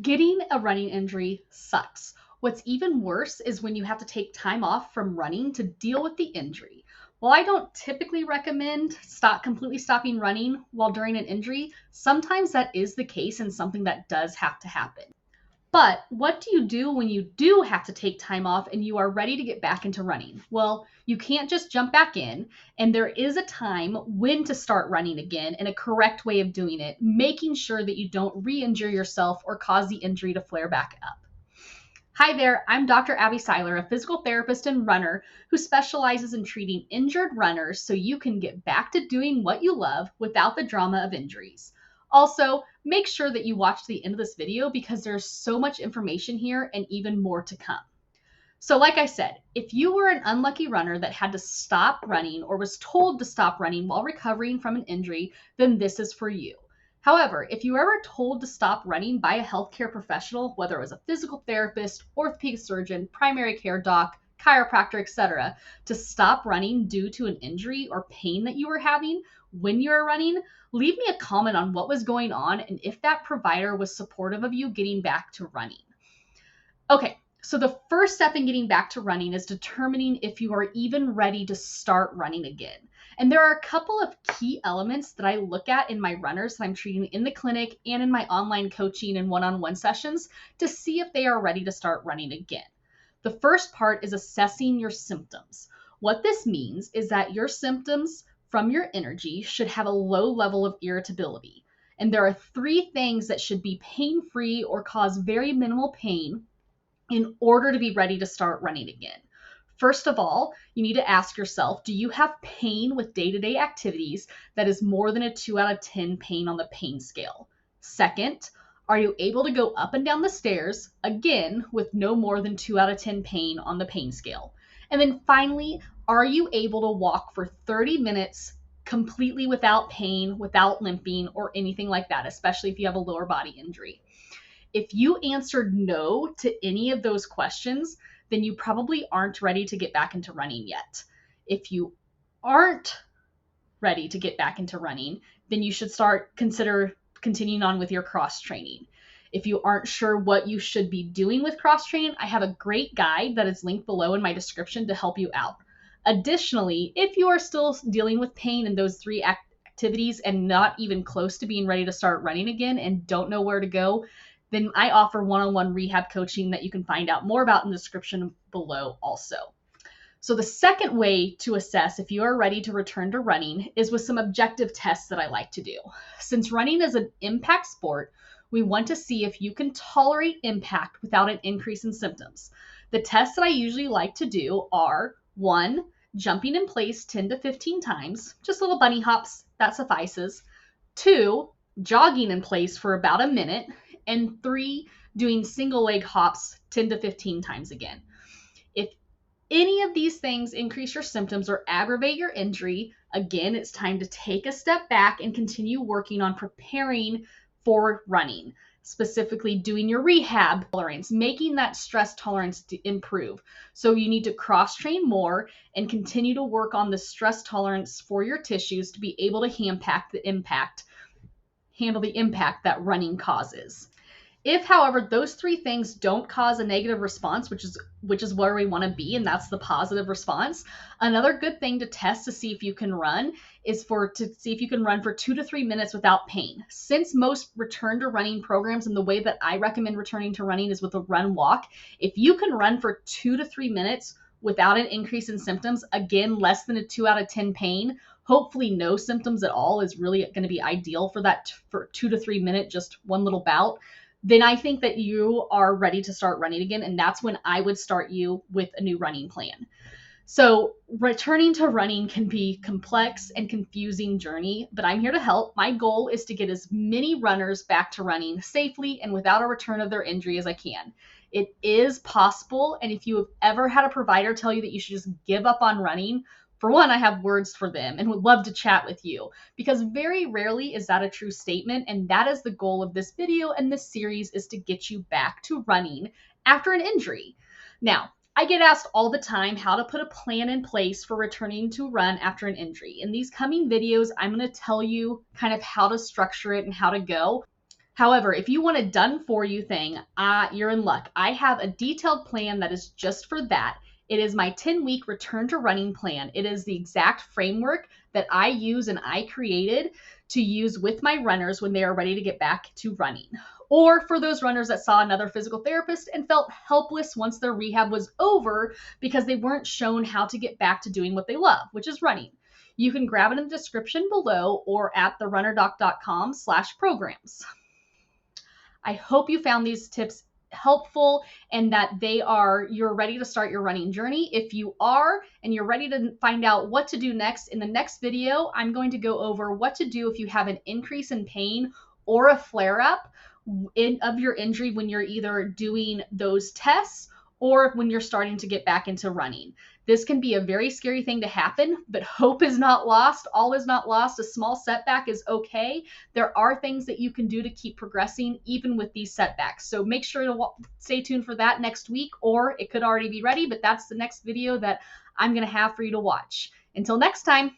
Getting a running injury sucks. What's even worse is when you have to take time off from running to deal with the injury. While I don't typically recommend completely stopping running while during an injury, sometimes that is the case and something that does have to happen. But what do you do when you do have to take time off and you are ready to get back into running? Well, you can't just jump back in, and there is a time when to start running again and a correct way of doing it, making sure that you don't re injure yourself or cause the injury to flare back up. Hi there, I'm Dr. Abby Siler, a physical therapist and runner who specializes in treating injured runners so you can get back to doing what you love without the drama of injuries. Also, make sure that you watch the end of this video because there's so much information here and even more to come. So like I said, if you were an unlucky runner that had to stop running or was told to stop running while recovering from an injury, then this is for you. However, if you were ever told to stop running by a healthcare professional, whether it was a physical therapist, orthopedic surgeon, primary care doc, chiropractor, etc., to stop running due to an injury or pain that you were having when you were running, leave me a comment on what was going on and if that provider was supportive of you getting back to running. Okay, so the first step in getting back to running is determining if you are even ready to start running again. And there are a couple of key elements that I look at in my runners that I'm treating in the clinic and in my online coaching and one-on-one sessions to see if they are ready to start running again. The first part is assessing your symptoms. What this means is that your symptoms from your energy should have a low level of irritability. And there are 3 things that should be pain-free or cause very minimal pain in order to be ready to start running again. First of all, you need to ask yourself, do you have pain with day-to-day activities that is more than a 2 out of 10 pain on the pain scale? Second, are you able to go up and down the stairs, again, with no more than 2 out of 10 pain on the pain scale? And then finally, are you able to walk for 30 minutes completely without pain, without limping, or anything like that, especially if you have a lower body injury? If you answered no to any of those questions, then you probably aren't ready to get back into running yet. If you aren't ready to get back into running, then you should consider continuing on with your cross training. If you aren't sure what you should be doing with cross training, I have a great guide that is linked below in my description to help you out. Additionally, if you are still dealing with pain in those 3 activities and not even close to being ready to start running again and don't know where to go, then I offer one-on-one rehab coaching that you can find out more about in the description below also. So the second way to assess if you are ready to return to running is with some objective tests that I like to do. Since running is an impact sport, we want to see if you can tolerate impact without an increase in symptoms. The tests that I usually like to do are 1, jumping in place 10 to 15 times, just little bunny hops, that suffices. 2, jogging in place for about a minute. And 3, doing single leg hops 10 to 15 times again. If any of these things increase your symptoms or aggravate your injury, again, it's time to take a step back and continue working on preparing for running, specifically doing your rehab tolerance, making that stress tolerance to improve. So you need to cross train more and continue to work on the stress tolerance for your tissues to be able to handle the impact that running causes. If, however, those 3 things don't cause a negative response, which is where we want to be, and that's the positive response, another good thing to test to see if you can run is to see if you can run for 2 to 3 minutes without pain. Since most return to running programs and the way that I recommend returning to running is with a run walk, if you can run for 2 to 3 minutes without an increase in symptoms, again, less than a 2 out of 10 pain, hopefully no symptoms at all is really going to be ideal for that for 2 to 3 minute, just one little bout, then I think that you are ready to start running again. And that's when I would start you with a new running plan. So returning to running can be a complex and confusing journey, but I'm here to help. My goal is to get as many runners back to running safely and without a return of their injury as I can. It is possible. And if you have ever had a provider tell you that you should just give up on running, for one, I have words for them and would love to chat with you because very rarely is that a true statement. And that is the goal of this video and this series is to get you back to running after an injury. Now, I get asked all the time how to put a plan in place for returning to run after an injury. In these coming videos, I'm going to tell you kind of how to structure it and how to go. However, if you want a done for you thing, you're in luck. I have a detailed plan that is just for that. It is my 10-week return to running plan. It is the exact framework that I use and I created to use with my runners when they are ready to get back to running. Or for those runners that saw another physical therapist and felt helpless once their rehab was over because they weren't shown how to get back to doing what they love, which is running. You can grab it in the description below or at therunnerdoc.com/programs. I hope you found these tips helpful and that you're ready to start your running journey. If you are and you're ready to find out what to do next, in the next video, I'm going to go over what to do if you have an increase in pain or a flare-up of your injury when you're either doing those tests or when you're starting to get back into running. This can be a very scary thing to happen, but hope is not lost. All is not lost. A small setback is okay. There are things that you can do to keep progressing even with these setbacks. So make sure to stay tuned for that next week, or it could already be ready, but that's the next video that I'm going to have for you to watch. Until next time.